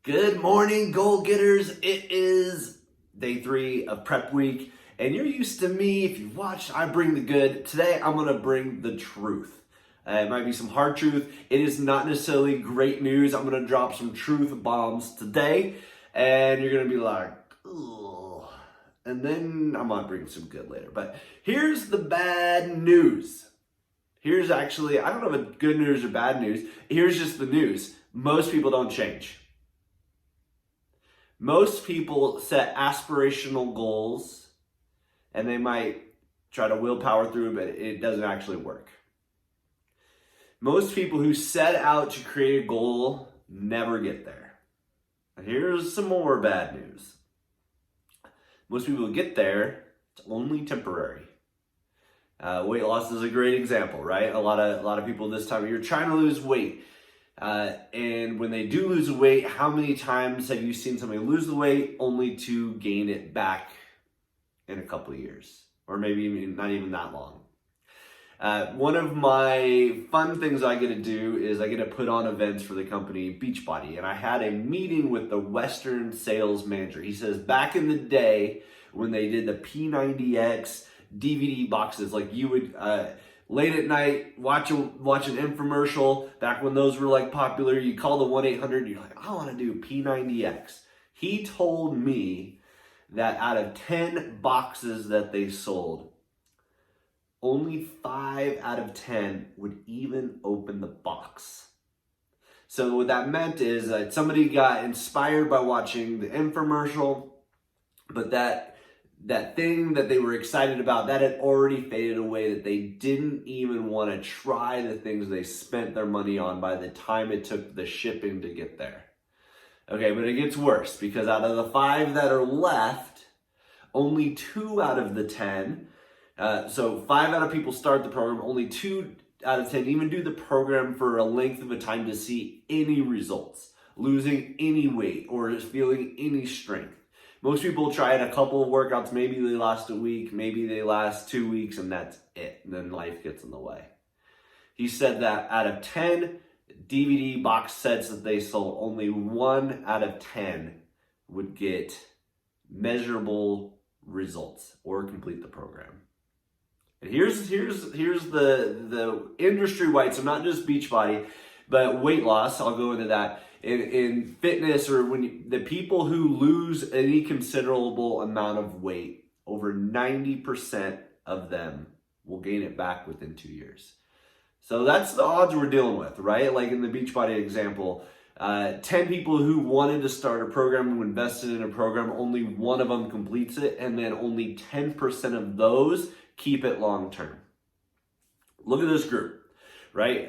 Good morning, goal getters. It is day 3 of prep week, and you're used to me. If you've watched, I bring the good. Today, I'm going to bring the truth. It might be some hard truth. It is not necessarily great news. I'm going to drop some truth bombs today, and you're going to be like, ugh. And then I might bring some good later. But here's the bad news. Here's actually, I don't know if it's good news or bad news. Here's just the news. Most people don't change. Most people set aspirational goals and they might try to willpower through it, but it doesn't actually work. Most people who set out to create a goal never get there. And here's some more bad news. Most people who get there, it's only temporary. Weight loss is a great example, right? A lot of people this time of year trying to lose weight. And when they do lose weight, how many times have you seen somebody lose the weight only to gain it back in a couple of years? Or maybe not even that long. One of my fun things I get to do is I get to put on events for the company Beachbody. And I had a meeting with the Western sales manager. He says back in the day when they did the P90X DVD boxes, like you would... late at night, watch an infomercial. Back when those were like popular, you call the 1-800, you're like, I want to do P90X. He told me that out of 10 boxes that they sold, only 5 out of 10 would even open the box. So what that meant is that somebody got inspired by watching the infomercial, but that thing that they were excited about, that had already faded away, that they didn't even want to try the things they spent their money on by the time it took the shipping to get there. Okay, but it gets worse because out of the 5 that are left, only 2 out of the 10, so 5 out of people start the program, only 2 out of 10 even do the program for a length of a time to see any results, losing any weight or feeling any strength. Most people try it a couple of workouts. Maybe they last a week, maybe they last 2 weeks, and that's it. And then life gets in the way. He said that out of 10 DVD box sets that they sold, only 1 out of 10 would get measurable results or complete the program. And here's the industry-wide, so not just Beachbody, but weight loss. I'll go into that. In fitness, or the people who lose any considerable amount of weight, over 90% of them will gain it back within 2 years. So that's the odds we're dealing with, right? Like in the Beachbody example, 10 people who wanted to start a program, who invested in a program, only 1 of them completes it, and then only 10% of those keep it long term. Look at this group. Right?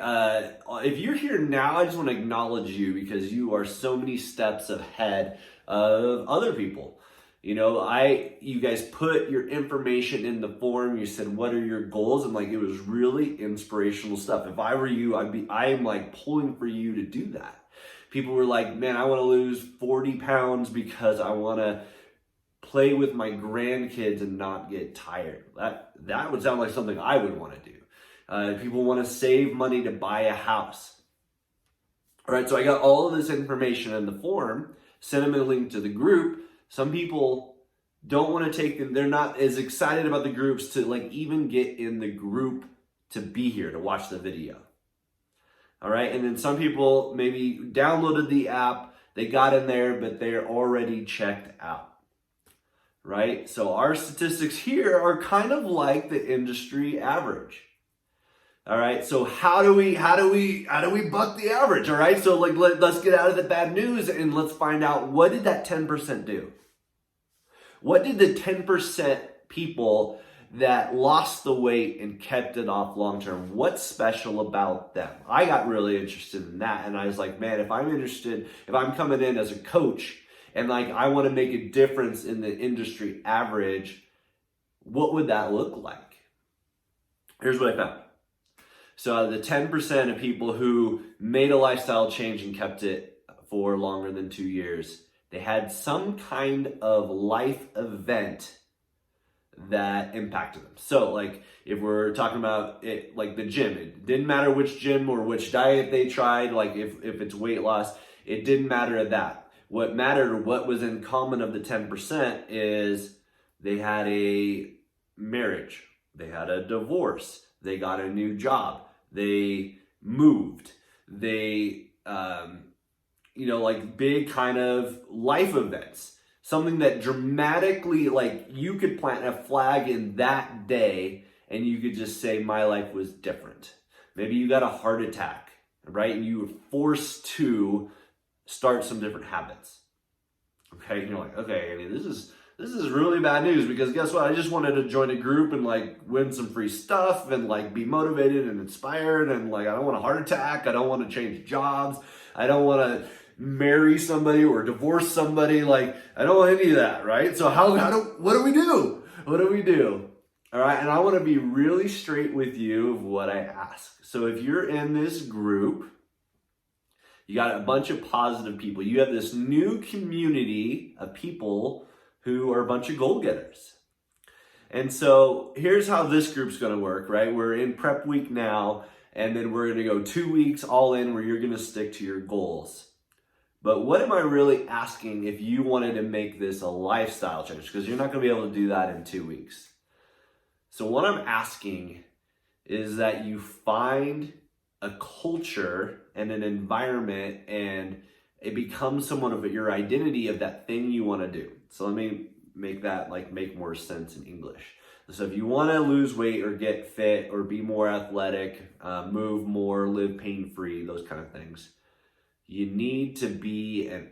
If you're here now, I just want to acknowledge you because you are so many steps ahead of other people. You know, you guys put your information in the form. You said, what are your goals? And like, it was really inspirational stuff. If I were you, I'm like pulling for you to do that. People were like, man, I want to lose 40 pounds because I want to play with my grandkids and not get tired. That would sound like something I would want to do. People want to save money to buy a house. All right, so I got all of this information in the form, sent them a link to the group. Some people don't want to take them. They're not as excited about the groups to like even get in the group to be here to watch the video. All right, and then some people maybe downloaded the app, they got in there, but they're already checked out. Right? So our statistics here are kind of like the industry average. All right, so how do we buck the average? All right, so like let's get out of the bad news and let's find out, what did that 10% do? What did the 10% people that lost the weight and kept it off long term, what's special about them? I got really interested in that, and I was like, man, if I'm coming in as a coach and like I want to make a difference in the industry average, what would that look like? Here's what I found. So out of the 10% of people who made a lifestyle change and kept it for longer than 2 years, they had some kind of life event that impacted them. So like if we're talking about it, like the gym, it didn't matter which gym or which diet they tried, like if it's weight loss, it didn't matter at that. what mattered, what was in common of the 10% is they had a marriage, they had a divorce, they got a new job, they moved, they, like big kind of life events. Something that dramatically, like you could plant a flag in that day and you could just say, my life was different. Maybe you got a heart attack, right? And you were forced to start some different habits. Okay, you're like, okay, I mean, this is really bad news, because guess what? I just wanted to join a group and like win some free stuff and like be motivated and inspired, and like I don't want a heart attack, I don't want to change jobs, I don't want to marry somebody or divorce somebody, like I don't want any of that, right? So what do we do? What do we do? All right, and I want to be really straight with you of what I ask. So if you're in this group, you got a bunch of positive people. You have this new community of people who are a bunch of goal getters. And so here's how this group's going to work, right? We're in prep week now, and then we're going to go 2 weeks all in where you're going to stick to your goals. But what am I really asking if you wanted to make this a lifestyle change? Because you're not going to be able to do that in 2 weeks. So what I'm asking is that you find a culture and an environment, and it becomes somewhat of your identity of that thing you want to do. So let me make that make more sense in English. So if you want to lose weight or get fit or be more athletic, move more, live pain-free, those kind of things, you need to be an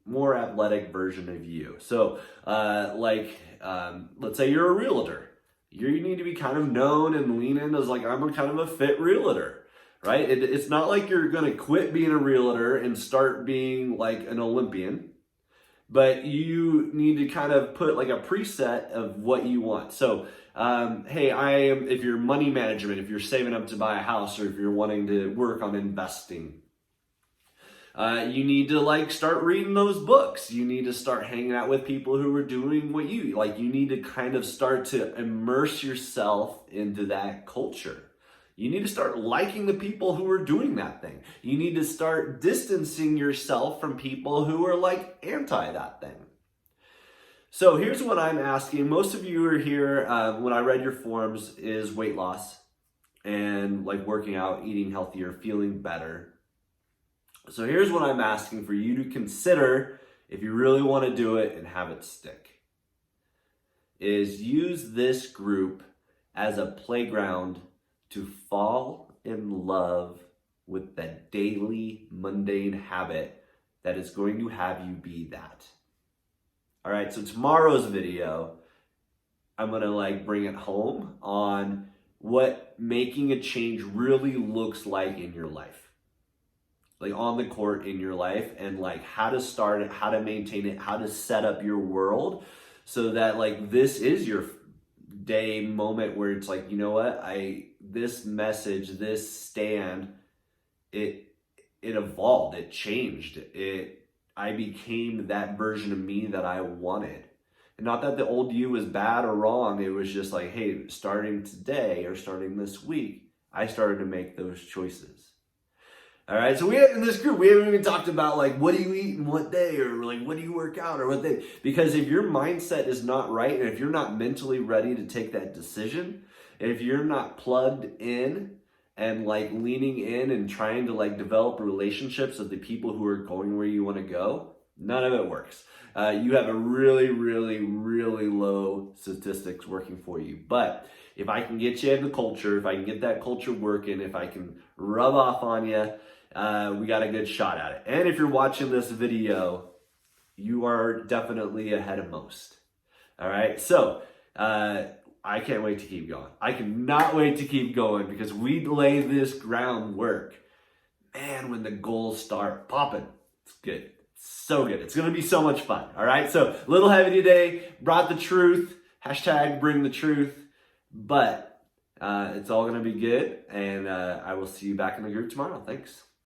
more athletic version of you. So let's say you're a realtor. You need to be kind of known and lean in as like, I'm a kind of a fit realtor, right? It's not like you're going to quit being a realtor and start being like an Olympian, but you need to kind of put like a preset of what you want. So, if you're money management, if you're saving up to buy a house, or if you're wanting to work on investing, you need to start reading those books. You need to start hanging out with people who are doing what you like. You need to kind of start to immerse yourself into that culture. You need to start liking the people who are doing that thing. You need to start distancing yourself from people who are anti that thing. So here's what I'm asking. Most of you are here, when I read your forms, is weight loss and working out, eating healthier, feeling better. So here's what I'm asking for you to consider if you really want to do it and have it stick. Is use this group as a playground to fall in love with that daily mundane habit that is going to have you be that. All right, so tomorrow's video, I'm going to bring it home on what making a change really looks like in your life. On the court in your life, and how to start it, how to maintain it, how to set up your world so that this is your day moment where it's you know what, this message, this stand, it evolved, it changed, I became that version of me that I wanted. And not that the old you was bad or wrong, it was just hey, starting today or starting this week, I started to make those choices. All right, so in this group, we haven't even talked about what do you eat and what day, or what do you work out or what day. Because if your mindset is not right, and if you're not mentally ready to take that decision, if you're not plugged in and leaning in and trying to develop relationships with the people who are going where you want to go, none of it works. You have a really, really, really low statistics working for you. But if I can get you in the culture, if I can get that culture working, if I can rub off on you, we got a good shot at it. And if you're watching this video, you are definitely ahead of most. All right, so I can't wait to keep going. I cannot wait to keep going, because we lay this groundwork. Man, when the goals start popping, it's good. So good. It's going to be so much fun. All right, so a little heavy today, brought the truth, #bring the truth, but it's all going to be good, and I will see you back in the group tomorrow. Thanks.